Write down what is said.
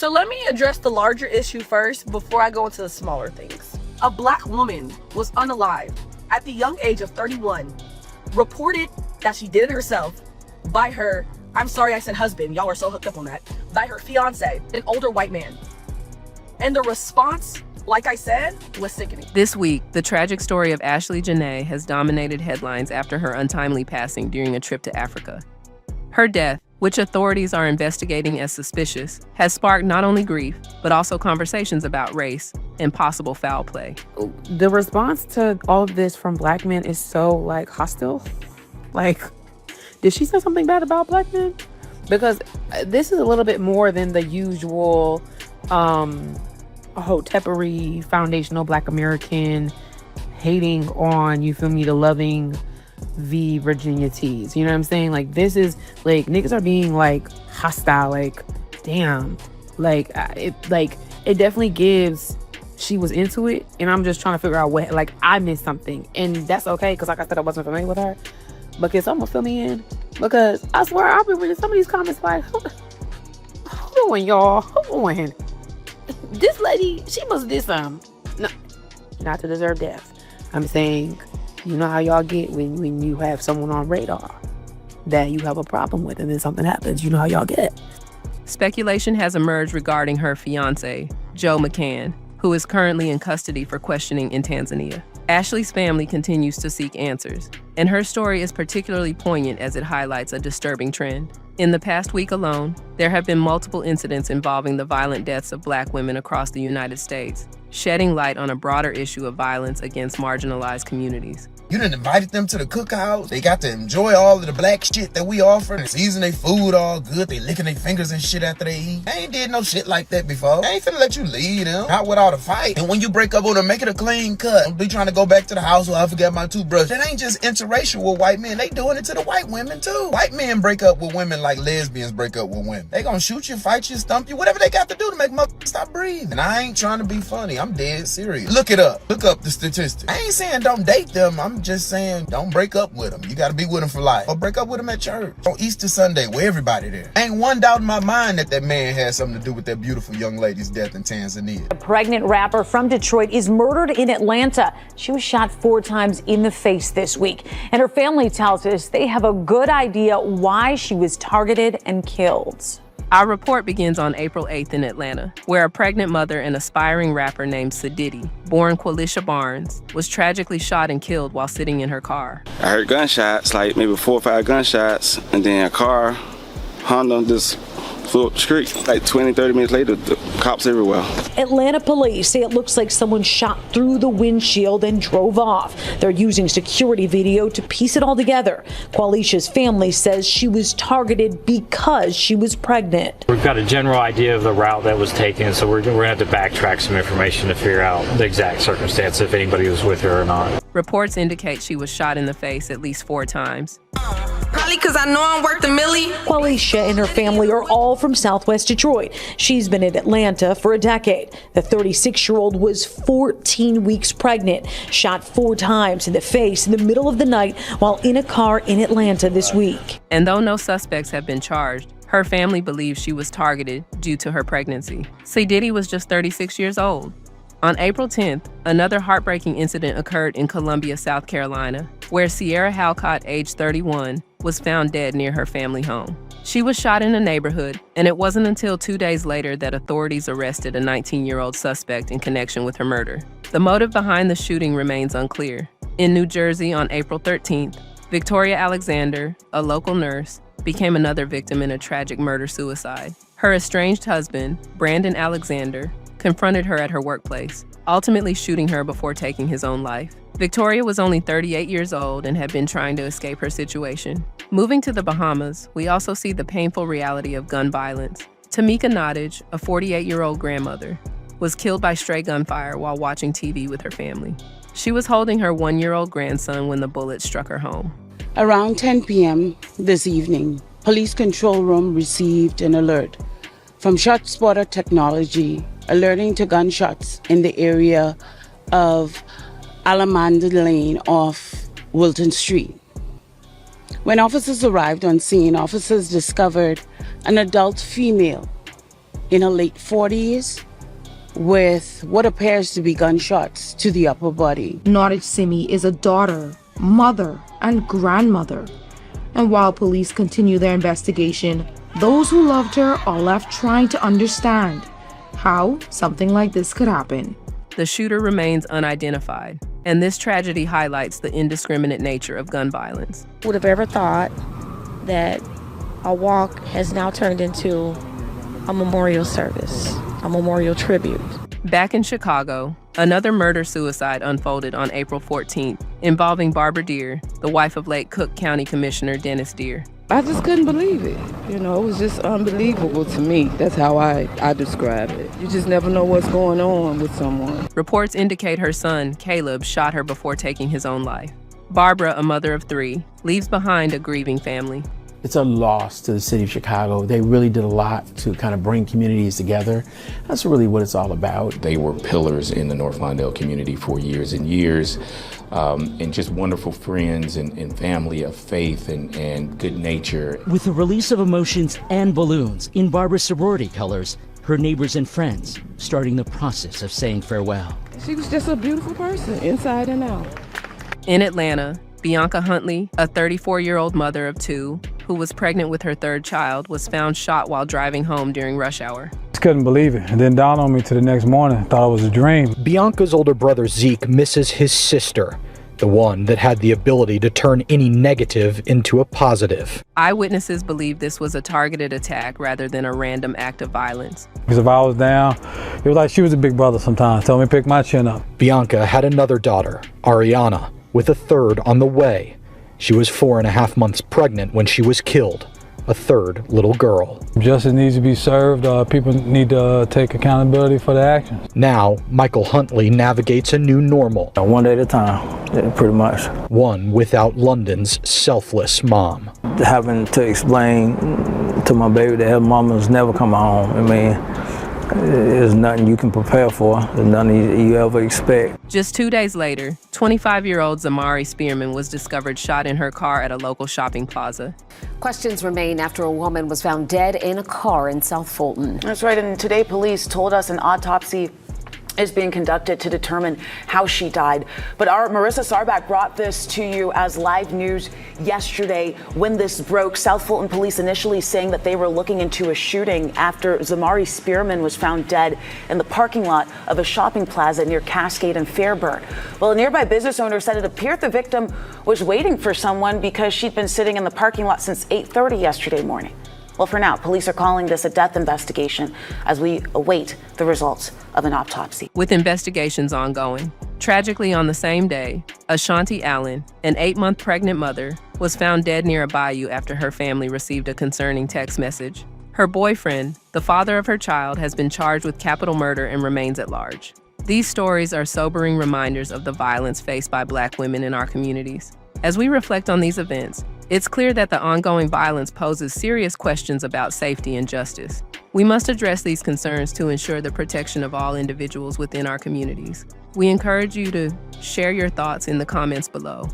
So let me address the larger issue first before I go into the smaller things. A Black woman was unalived at the young age of 31, reported that she did it herself by her, I'm sorry I said husband, y'all are so hooked up on that, by her fiance, an older white man. And the response, like I said, was sickening. This week, the tragic story of Ashley Janae has dominated headlines after her untimely passing during a trip to Africa. Her death, which authorities are investigating as suspicious, has sparked not only grief, but also conversations about race and possible foul play. The response to all of this from Black men is so, hostile. Did she say something bad about Black men? Because this is a little bit more than the usual hotepery, foundational Black American hating on, you feel me, the loving the Virginia tees. You know what I'm saying? This is, niggas are being, hostile. Damn. It definitely gives, she was into it, and I'm just trying to figure out what, I missed something. And that's okay, because like I said, I wasn't familiar with her. But can someone fill me in? Because I swear, I've been reading some of these comments hold on, y'all. Hold on. This lady, she must have did something. No, not to deserve death. I'm saying, you know how y'all get when you have someone on radar that you have a problem with and then something happens. You know how y'all get. Speculation has emerged regarding her fiancé, Joe McCann, who is currently in custody for questioning in Tanzania. Ashley's family continues to seek answers, and her story is particularly poignant as it highlights a disturbing trend. In the past week alone, there have been multiple incidents involving the violent deaths of Black women across the United States, shedding light on a broader issue of violence against marginalized communities. You done invited them to the cookout. They got to enjoy all of the Black shit that we offer and season their food all good. They licking their fingers and shit after they eat. They ain't did no shit like that before. They ain't finna let you lead them. Not without a fight. And when you break up with them, make it a clean cut. Don't be trying to go back to the house where I forgot my toothbrush. That ain't just interracial with white men. They doing it to the white women too. White men break up with women like lesbians break up with women. They gonna shoot you, fight you, stump you, whatever they got to do to make motherfuckers stop breathing. And I ain't trying to be funny. I'm dead serious. Look it up. Look up the statistics. I ain't saying don't date them. I'm just saying don't break up with them. You gotta be with them for life. Or break up with them at church. On Easter Sunday, where everybody there. Ain't one doubt in my mind that man had something to do with that beautiful young lady's death in Tanzania. A pregnant rapper from Detroit is murdered in Atlanta. She was shot 4 times in the face this week. And her family tells us they have a good idea why she was targeted and killed. Our report begins on April 8th in Atlanta, where a pregnant mother and aspiring rapper named Sadiddy, born Qualisha Barnes, was tragically shot and killed while sitting in her car. I heard gunshots, maybe 4 or 5 gunshots, and then a car, Honda, just flew up the street. 20, 30 minutes later, the cops everywhere. Atlanta police say it looks like someone shot through the windshield and drove off. They're using security video to piece it all together. Qualisha's family says she was targeted because she was pregnant. We've got a general idea of the route that was taken, so we're going to have to backtrack some information to figure out the exact circumstance, if anybody was with her or not. Reports indicate she was shot in the face at least 4 times. Probably because I know I'm worth a milli. Qualisha and her family are all from Southwest Detroit. She's been in Atlanta for a decade. The 36-year-old was 14 weeks pregnant, shot 4 times in the face in the middle of the night while in a car in Atlanta this week. And though no suspects have been charged, her family believes she was targeted due to her pregnancy. Sadiddy was just 36 years old. On April 10th, another heartbreaking incident occurred in Columbia, South Carolina, where Sierra Halcott, age 31, was found dead near her family home. She was shot in a neighborhood, and it wasn't until 2 days later that authorities arrested a 19-year-old suspect in connection with her murder. The motive behind the shooting remains unclear. In New Jersey on April 13th, Victoria Alexander, a local nurse, became another victim in a tragic murder-suicide. Her estranged husband, Brandon Alexander, confronted her at her workplace, ultimately shooting her before taking his own life. Victoria was only 38 years old and had been trying to escape her situation. Moving to the Bahamas, we also see the painful reality of gun violence. Tamika Nottage, a 48-year-old grandmother, was killed by stray gunfire while watching TV with her family. She was holding her 1-year-old grandson when the bullet struck her home. Around 10 p.m. this evening, Police Control Room received an alert from ShotSpotter Technology alerting to gunshots in the area of Alamanda Lane off Wilton Street. When officers arrived on scene, officers discovered an adult female in her late 40s with what appears to be gunshots to the upper body. Norwich Simi is a daughter, mother, and grandmother. And while police continue their investigation, those who loved her are left trying to understand how something like this could happen. The shooter remains unidentified, and this tragedy highlights the indiscriminate nature of gun violence. Would have ever thought that a walk has now turned into a memorial service, a memorial tribute. Back in Chicago, another murder-suicide unfolded on April 14th, involving Barbara Deere, the wife of late Cook County Commissioner Dennis Deere. I just couldn't believe it. You know, it was just unbelievable to me. That's how I describe it. You just never know what's going on with someone. Reports indicate her son, Caleb, shot her before taking his own life. Barbara, a mother of 3, leaves behind a grieving family. It's a loss to the city of Chicago. They really did a lot to kind of bring communities together. That's really what it's all about. They were pillars in the North Lawndale community for years and years, and just wonderful friends and family of faith and good nature. With the release of emotions and balloons in Barbara's sorority colors, her neighbors and friends starting the process of saying farewell. She was just a beautiful person, inside and out. In Atlanta, Bianca Huntley, a 34-year-old mother of 2, who was pregnant with her 3rd child, was found shot while driving home during rush hour. Just couldn't believe it. It didn't dawn on me till the next morning. Thought it was a dream. Bianca's older brother Zeke misses his sister, the one that had the ability to turn any negative into a positive. Eyewitnesses believe this was a targeted attack rather than a random act of violence. Because if I was down, it was like she was a big brother sometimes. Told me to pick my chin up. Bianca had another daughter, Ariana, with a 3rd on the way. She was 4.5 months pregnant when she was killed, a 3rd little girl. Justice needs to be served. People need to take accountability for their actions. Now, Michael Huntley navigates a new normal. One day at a time, pretty much. One without London's selfless mom. Having to explain to my baby that her mama's never come home. I mean, there's nothing you can prepare for. There's nothing you ever expect. Just 2 days later, 25-year-old Zamari Spearman was discovered shot in her car at a local shopping plaza. Questions remain after a woman was found dead in a car in South Fulton. That's right, and today police told us an autopsy is being conducted to determine how she died. But our Marissa Sarback brought this to you as live news yesterday when this broke. South Fulton police initially saying that they were looking into a shooting after Zamari Spearman was found dead in the parking lot of a shopping plaza near Cascade and Fairburn. Well, a nearby business owner said it appeared the victim was waiting for someone because she'd been sitting in the parking lot since 8:30 yesterday morning. Well, for now, police are calling this a death investigation as we await the results of an autopsy. With investigations ongoing, tragically on the same day, Ashanti Allen, an 8-month pregnant mother, was found dead near a bayou after her family received a concerning text message. Her boyfriend, the father of her child, has been charged with capital murder and remains at large. These stories are sobering reminders of the violence faced by Black women in our communities. As we reflect on these events, it's clear that the ongoing violence poses serious questions about safety and justice. We must address these concerns to ensure the protection of all individuals within our communities. We encourage you to share your thoughts in the comments below.